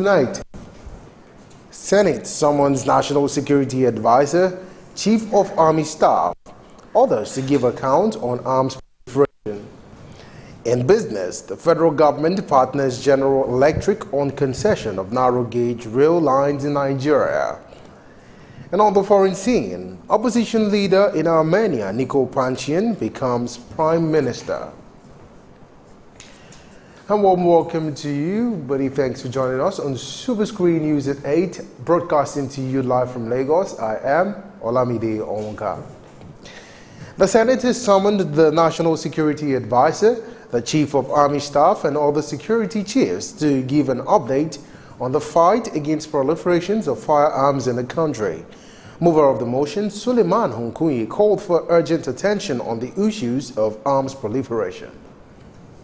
tonight. Senate summons National Security Advisor, Chief of Army Staff, others to give account on arms proliferation. In business, the federal government partners General Electric on concession of narrow-gauge rail lines in Nigeria. And on the foreign scene, opposition leader in Armenia, Nikol Pashinyan, becomes Prime Minister. And warm welcome to you, buddy. Thanks for joining us on Superscreen News at 8, broadcasting to you live from Lagos. I am Olamide Onwuka. The Senate has summoned the National Security Advisor, the Chief of Army Staff, and all the security chiefs to give an update on the fight against proliferations of firearms in the country. Mover of the motion, Suleiman Hunkuyi, called for urgent attention on the issues of arms proliferation.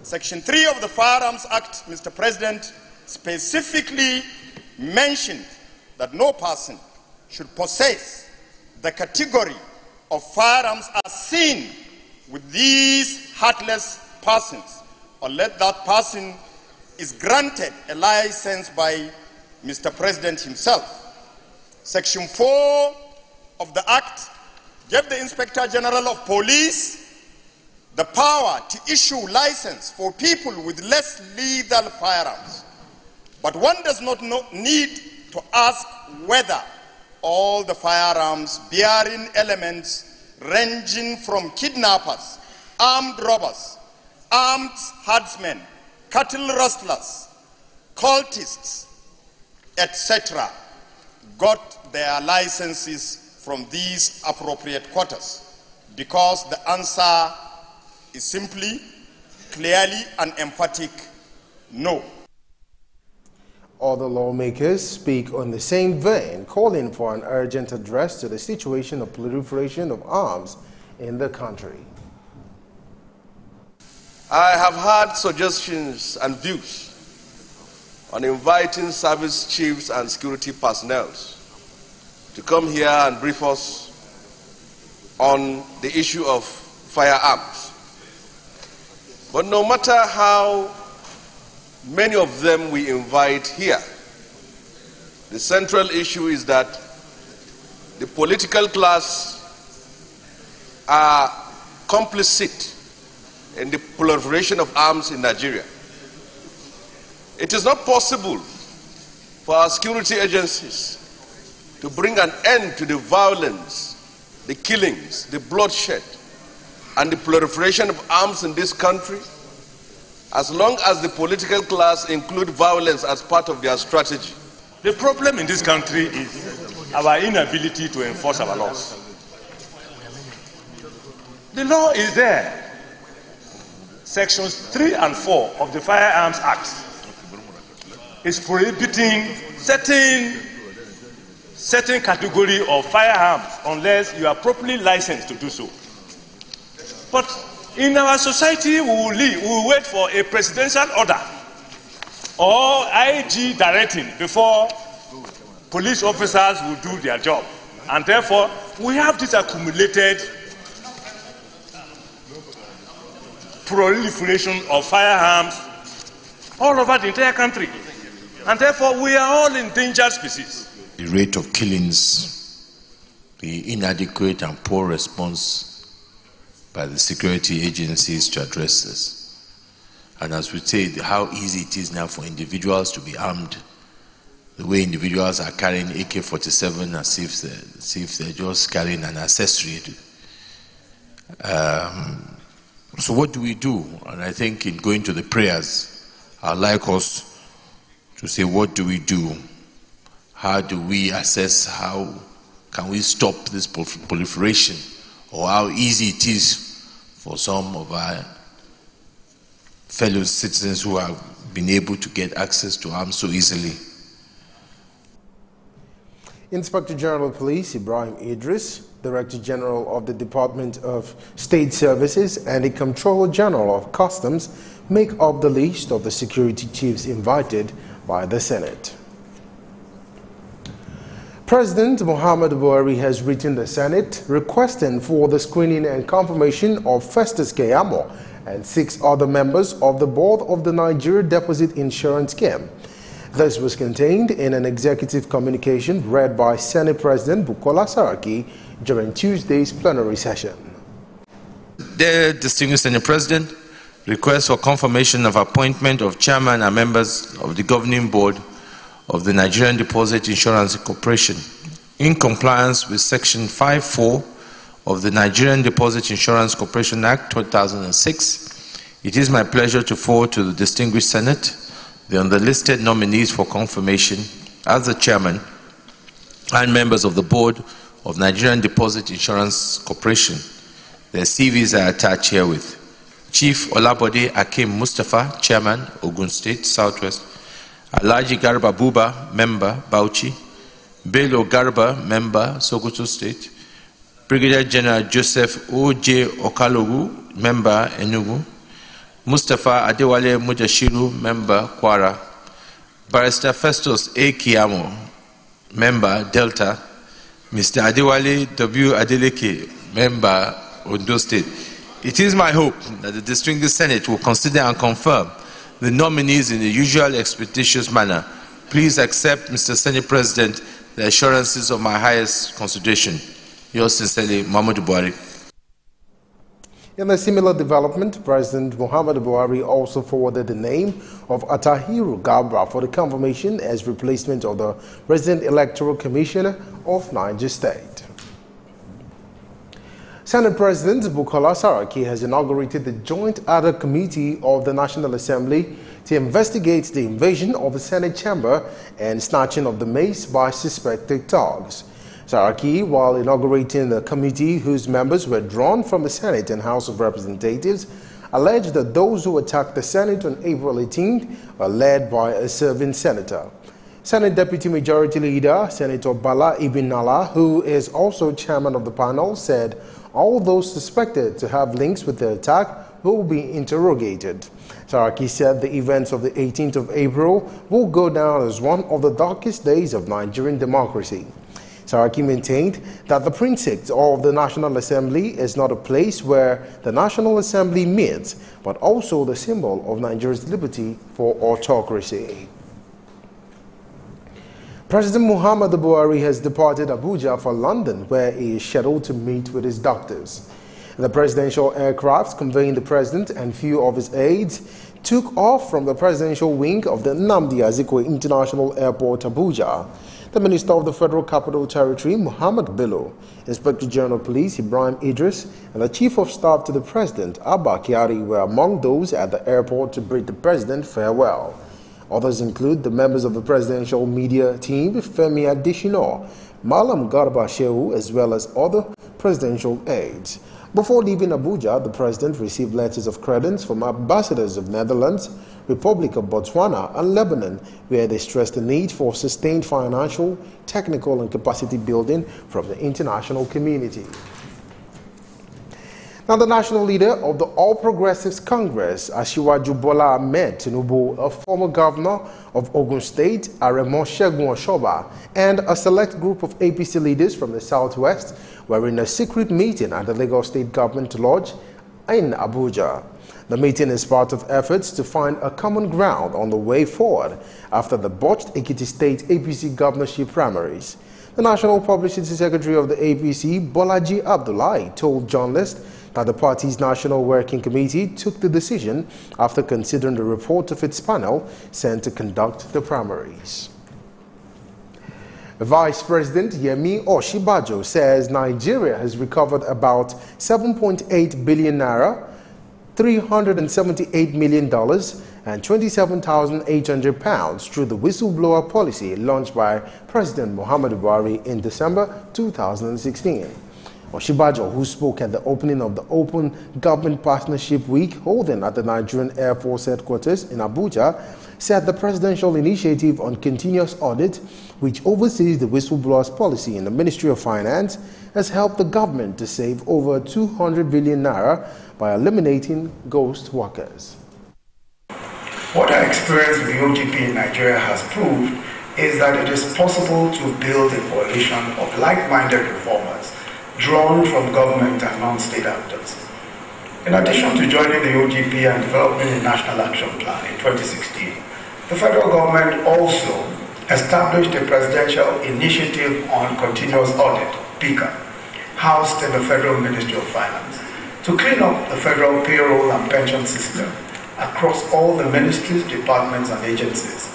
Section 3 of the Firearms Act, Mr. President, specifically mentioned that no person should possess the category of firearms as seen with these heartless persons, unless that person is granted a license by Mr. President himself. Section 4 of the Act gave the Inspector General of Police the power to issue license for people with less lethal firearms. But one does not need to ask whether all the firearms bearing elements ranging from kidnappers, armed robbers, armed herdsmen, cattle rustlers, cultists, etc., got their licenses from these appropriate quarters, because the answer is simply, clearly and emphatic, no. Other lawmakers speak on the same vein, calling for an urgent address to the situation of proliferation of arms in the country. I have had suggestions and views on inviting service chiefs and security personnel to come here and brief us on the issue of firearms. But no matter how many of them we invite here, the central issue is that the political class are complicit in the proliferation of arms in Nigeria. It is not possible for our security agencies to bring an end to the violence, the killings, the bloodshed, and the proliferation of arms in this country, as long as the political class include violence as part of their strategy. The problem in this country is our inability to enforce our laws. The law is there. Sections 3 and 4 of the Firearms Act is prohibiting certain category of firearms unless you are properly licensed to do so. But in our society, we will wait for a presidential order or IG directing before police officers will do their job. And therefore, we have this accumulated proliferation of firearms all over the entire country. And therefore, we are all endangered species. The rate of killings, the inadequate and poor response by the security agencies to address this. And as we say, how easy it is now for individuals to be armed, the way individuals are carrying AK-47 as if they're just carrying an accessory. So what do we do? And I think in going to the prayers, I'd like us to say, what do we do? How do we assess, how can we stop this proliferation, or how easy it is for some of our fellow citizens who have been able to get access to arms so easily. Inspector General of Police Ibrahim Idris, Director General of the Department of State Services, and the Comptroller General of Customs make up the list of the security chiefs invited by the Senate. President Muhammadu Buhari has written the Senate requesting for the screening and confirmation of Festus Keyamo and 6 other members of the board of the Nigeria Deposit Insurance Scheme. This was contained in an executive communication read by Senate President Bukola Saraki during Tuesday's plenary session. The distinguished Senate President, request for confirmation of appointment of chairman and members of the governing board of the Nigerian Deposit Insurance Corporation. In compliance with Section 5(4) of the Nigerian Deposit Insurance Corporation Act 2006, it is my pleasure to forward to the distinguished Senate the underlisted nominees for confirmation as the chairman and members of the board of Nigerian Deposit Insurance Corporation. Their CVs are attached herewith. Chief Olabode Akim Mustafa, Chairman, Ogun State, Southwest. Alhaji Garba Buba, Member, Bauchi. Bello Garba, Member, Sokoto State. Brigadier General Joseph O.J. Okalogu, Member, Enugu. Mustafa Adewale Mujashiru, Member, Kwara. Barrister Festus A. Kiamo, Member, Delta. Mr. Adewale W. Adeleke, Member, Ondo State. It is my hope that the distinguished Senate will consider and confirm the nominees in the usual expeditious manner. Please accept, Mr. Senate President, the assurances of my highest consideration. Yours sincerely, Muhammadu Buhari. In a similar development, President Muhammadu Buhari also forwarded the name of Atahiru Gabra for the confirmation as replacement of the Resident Electoral Commissioner of Niger State. Senate President Bukola Saraki has inaugurated the Joint Ad Hoc Committee of the National Assembly to investigate the invasion of the Senate chamber and snatching of the mace by suspected thugs. Saraki, while inaugurating the committee whose members were drawn from the Senate and House of Representatives, alleged that those who attacked the Senate on April 18th were led by a serving senator. Senate Deputy Majority Leader Senator Bala Ibn Nala, who is also chairman of the panel, said all those suspected to have links with the attack will be interrogated. Saraki said the events of the 18th of April will go down as one of the darkest days of Nigerian democracy. Saraki maintained that the precinct of the National Assembly is not a place where the National Assembly meets, but also the symbol of Nigeria's liberty for autocracy. President Muhammadu Buhari has departed Abuja for London, where he is scheduled to meet with his doctors. The presidential aircraft conveying the president and few of his aides took off from the presidential wing of the Nnamdi Azikiwe International Airport, Abuja. The Minister of the Federal Capital Territory, Muhammad Bello, Inspector General of Police, Ibrahim Idris, and the Chief of Staff to the President, Abba Kyari, were among those at the airport to bid the President farewell. Others include the members of the presidential media team, Femi Adesina, Malam Garba Shehu, as well as other presidential aides. Before leaving Abuja, the President received letters of credence from ambassadors of Netherlands, Republic of Botswana, and Lebanon, where they stressed the need for sustained financial, technical, and capacity building from the international community. Now, the national leader of the All Progressives Congress, Asiwaju Bola Ahmed Tinubu, a former governor of Ogun State, Aremo Segun Oshoba, and a select group of APC leaders from the Southwest were in a secret meeting at the Lagos State Government Lodge in Abuja. The meeting is part of efforts to find a common ground on the way forward after the botched Ekiti State APC governorship primaries. The National Publicity Secretary of the APC, Bolaji Abdullahi, told journalists that the party's National Working Committee took the decision after considering the report of its panel sent to conduct the primaries. Vice President Yemi Oshibajo says Nigeria has recovered about 7.8 billion naira, $378 million, and 27,800 pounds through the whistleblower policy launched by President Muhammadu Buhari in December 2016. Oshibajo, who spoke at the opening of the Open Government Partnership Week holding at the Nigerian Air Force Headquarters in Abuja, said the presidential initiative on continuous audit, which oversees the whistleblowers policy in the Ministry of Finance, has helped the government to save over 200 billion naira by eliminating ghost workers. What our experience with the OGP in Nigeria has proved is that it is possible to build a coalition of like-minded reformers drawn from government and non-state actors. In addition to joining the OGP and developing a National Action Plan in 2016, The federal government also established a Presidential Initiative on Continuous Audit, PICA, housed in the Federal Ministry of Finance, to clean up the federal payroll and pension system across all the ministries, departments, and agencies.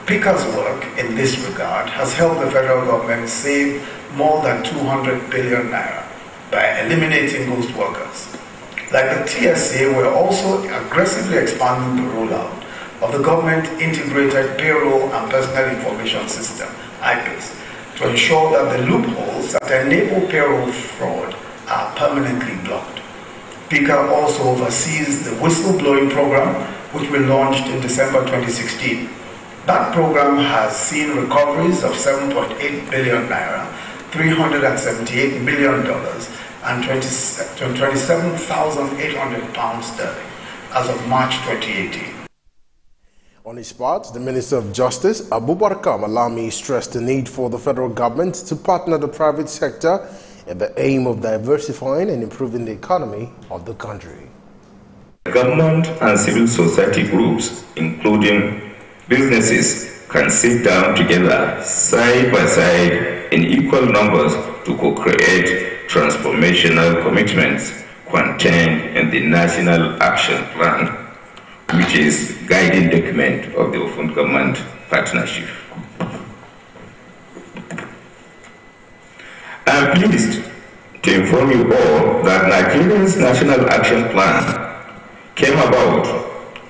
PICA's work in this regard has helped the federal government save more than 200 billion naira by eliminating ghost workers. Like the TSA, we're also aggressively expanding the rollout of the Government Integrated Payroll and Personal Information System, IPIS, to ensure that the loopholes that enable payroll fraud are permanently blocked. PICA also oversees the whistleblowing program, which we launched in December 2016. That program has seen recoveries of 7.8 billion naira, $378 million, and 27,800 pounds sterling as of March 2018. On his part, the Minister of Justice, Abubakar Malami, stressed the need for the federal government to partner the private sector in the aim of diversifying and improving the economy of the country. Government and civil society groups, including businesses, can sit down together side by side in equal numbers to co-create transformational commitments contained in the National Action Plan, which is guiding document of the Open Government Partnership. I am pleased to inform you all that Nigeria's National Action Plan came about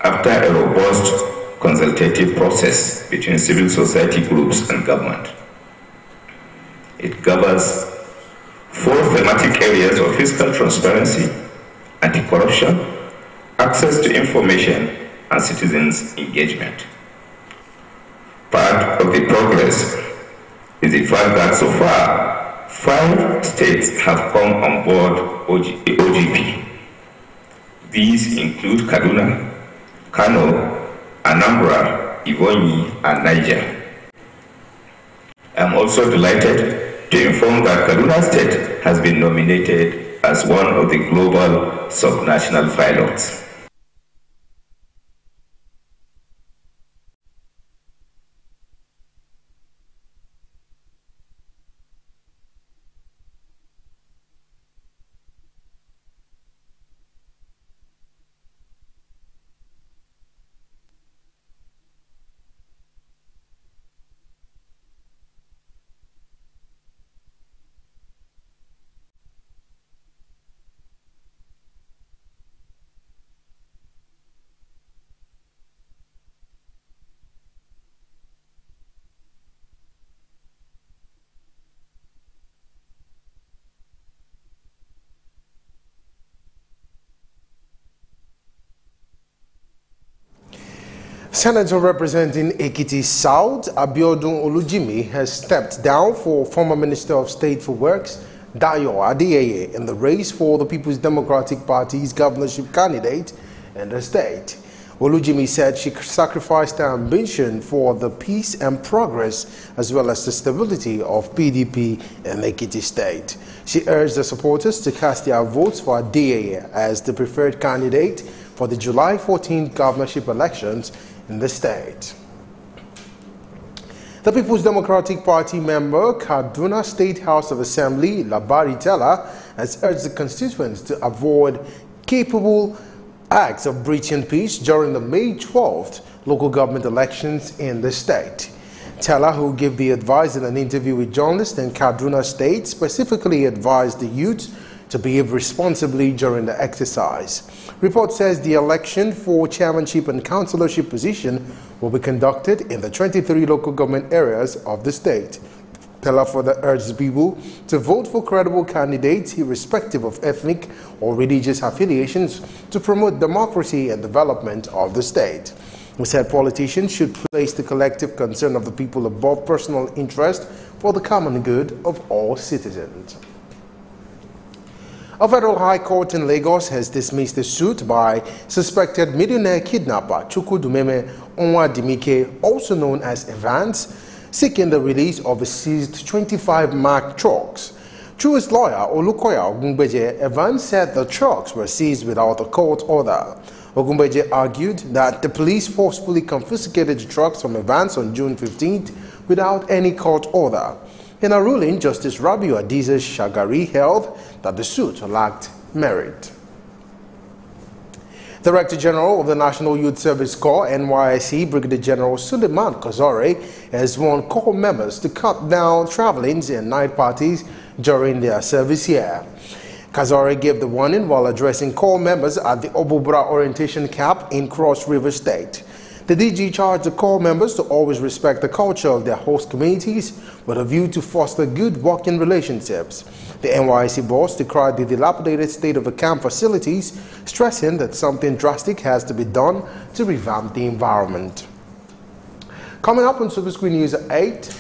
after a robust consultative process between civil society groups and government. It covers 4 thematic areas of fiscal transparency, anti-corruption, access to information, and citizens' engagement. Part of the progress is the fact that so far, 5 states have come on board OGP. These include Kaduna, Kano, Anambra, Ebonyi, and Niger. I am also delighted to inform that Kaduna State has been nominated as one of the global subnational pilots. Senator representing Ekiti South, Abiodun Olujimi, has stepped down for former Minister of State for Works, Dayo Adeyeye, in the race for the People's Democratic Party's governorship candidate in the state. Olujimi said she sacrificed her ambition for the peace and progress as well as the stability of PDP in Ekiti State. She urged the supporters to cast their votes for Adeyeye as the preferred candidate for the July 14th governorship elections in the state. The People's Democratic Party member, Kaduna State House of Assembly, Labari Tella, has urged the constituents to avoid capable acts of breaching peace during the May 12th local government elections in the state. Tella, who gave the advice in an interview with journalists in Kaduna State, specifically advised the youth to behave responsibly during the exercise. Report says the election for chairmanship and councillorship position will be conducted in the 23 local government areas of the state. Tella further urged people to vote for credible candidates irrespective of ethnic or religious affiliations to promote democracy and development of the state. He said politicians should place the collective concern of the people above personal interest for the common good of all citizens. A federal high court in Lagos has dismissed a suit by suspected millionaire kidnapper Chukwudumeme Onwadimike, also known as Evans, seeking the release of a seized 25 Mark trucks. Through his lawyer, Olukoya Ogunbeje, Evans said the trucks were seized without a court order. Ogumbeje argued that the police forcefully confiscated the trucks from Evans on June 15th without any court order. In a ruling, Justice Rabiu Adiza Shagari held that the suit lacked merit. Director General of the National Youth Service Corps, NYSC, Brigadier General Suleiman Kazore, has warned corps members to cut down travelings and night parties during their service year. Kazore gave the warning while addressing corps members at the Obubra Orientation Camp in Cross River State. The DG charged the corps members to always respect the culture of their host communities with a view to foster good working relationships. The NYSC boss decried the dilapidated state of the camp facilities, stressing that something drastic has to be done to revamp the environment. Coming up on Superscreen News at 8,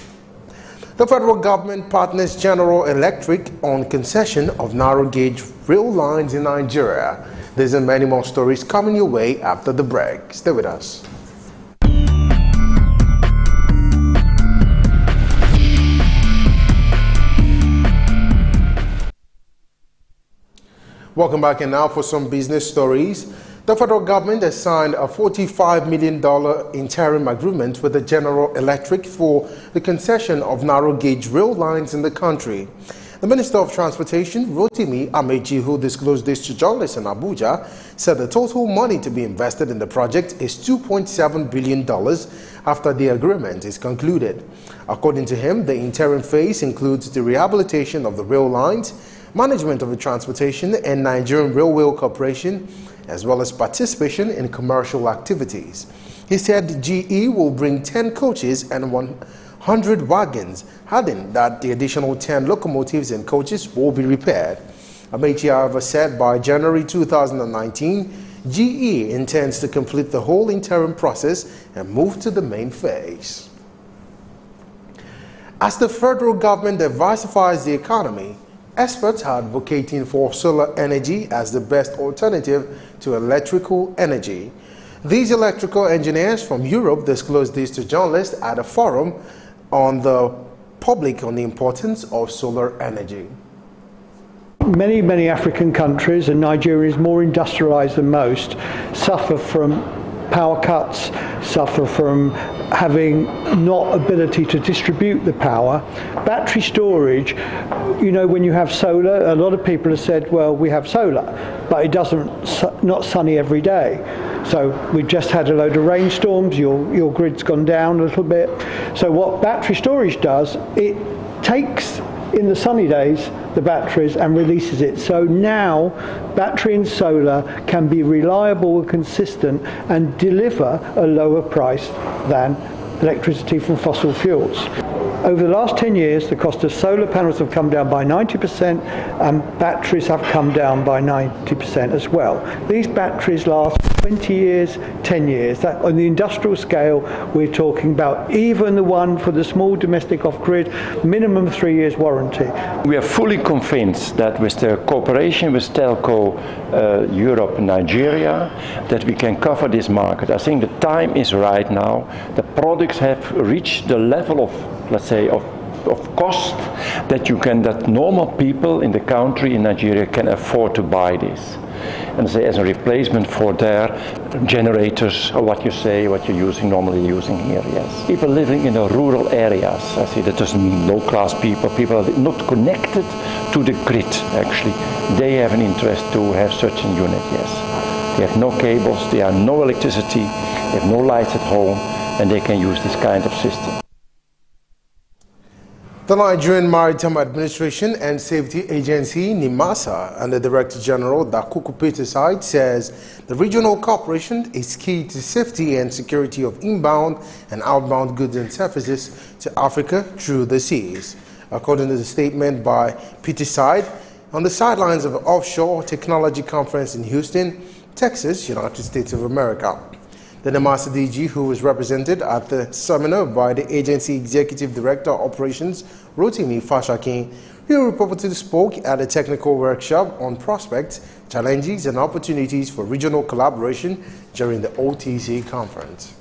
the federal government partners General Electric on concession of narrow gauge rail lines in Nigeria. These and many more stories coming your way after the break. Stay with us. Welcome back, and now for some business stories. The federal government has signed a $45 million interim agreement with the General Electric for the concession of narrow gauge rail lines in the country. The Minister of Transportation, Rotimi Amechi, who disclosed this to journalists in Abuja, said the total money to be invested in the project is $2.7 billion after the agreement is concluded. According to him, the interim phase includes the rehabilitation of the rail lines, management of the transportation and Nigerian Railway Corporation, as well as participation in commercial activities. He said GE will bring 10 coaches and 100 wagons, adding that the additional 10 locomotives and coaches will be repaired. Amechi, however, said by January 2019, GE intends to complete the whole interim process and move to the main phase. As the federal government diversifies the economy, experts are advocating for solar energy as the best alternative to electrical energy. These electrical engineers from Europe disclosed this to journalists at a forum on the public on the importance of solar energy. Many African countries, and Nigeria is more industrialized than most, suffer from power cuts, suffer from having not ability to distribute the power. Battery storage, you know, when you have solar, a lot of people have said, well, we have solar, but it not sunny every day. So we've just had a load of rainstorms, your grid's gone down a little bit. So what battery storage does, it takes in the sunny days the batteries and releases it. So now battery and solar can be reliable and consistent and deliver a lower price than electricity from fossil fuels. Over the last 10 years, the cost of solar panels have come down by 90% and batteries have come down by 90% as well. These batteries last 20 years, 10 years. That, on the industrial scale, we're talking about, even the one for the small domestic off-grid, minimum 3 years warranty. We are fully convinced that with the cooperation with Telco Europe and Nigeria, that we can cover this market. I think the time is right now. The products have reached the level of, let's say, of cost that normal people in the country, in Nigeria, can afford to buy this. And say as a replacement for their generators, or what you're normally using here, yes. People living in the rural areas, I say that doesn't mean low-class people are not connected to the grid, actually. They have an interest to have such a unit, yes. They have no cables, they have no electricity, they have no lights at home, and they can use this kind of system. The Nigerian Maritime Administration and Safety Agency, NIMASA, and the Director General, Dakuku Peterside, says the regional cooperation is key to safety and security of inbound and outbound goods and services to Africa through the seas. According to the statement by Peterside, on the sidelines of an offshore technology conference in Houston, Texas, United States of America. The NIMASA DG, who was represented at the seminar by the agency Executive Director of Operations, Rotimi Fashakin, who reportedly spoke at a technical workshop on prospects, challenges and opportunities for regional collaboration during the OTC conference.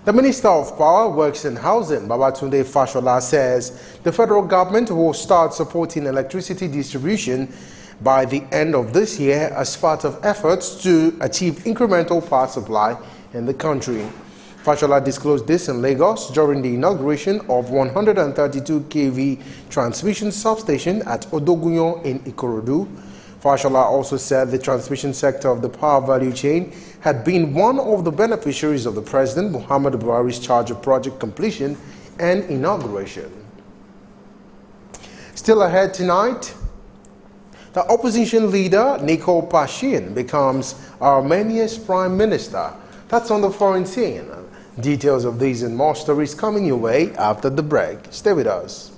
The Minister of Power, Works and Housing, Babatunde Fashola, says the federal government will start supporting electricity distribution by the end of this year as part of efforts to achieve incremental power supply in the country. Fashola disclosed this in Lagos during the inauguration of 132 kV transmission substation at Odogunyo in Ikorodu. Fashola also said the transmission sector of the power value chain had been one of the beneficiaries of the President Muhammadu Buhari's charge of project completion and inauguration. Still ahead tonight, the opposition leader Nikol Pashinyan becomes Armenia's prime minister. That's on the foreign scene. Details of these and more stories coming your way after the break. Stay with us.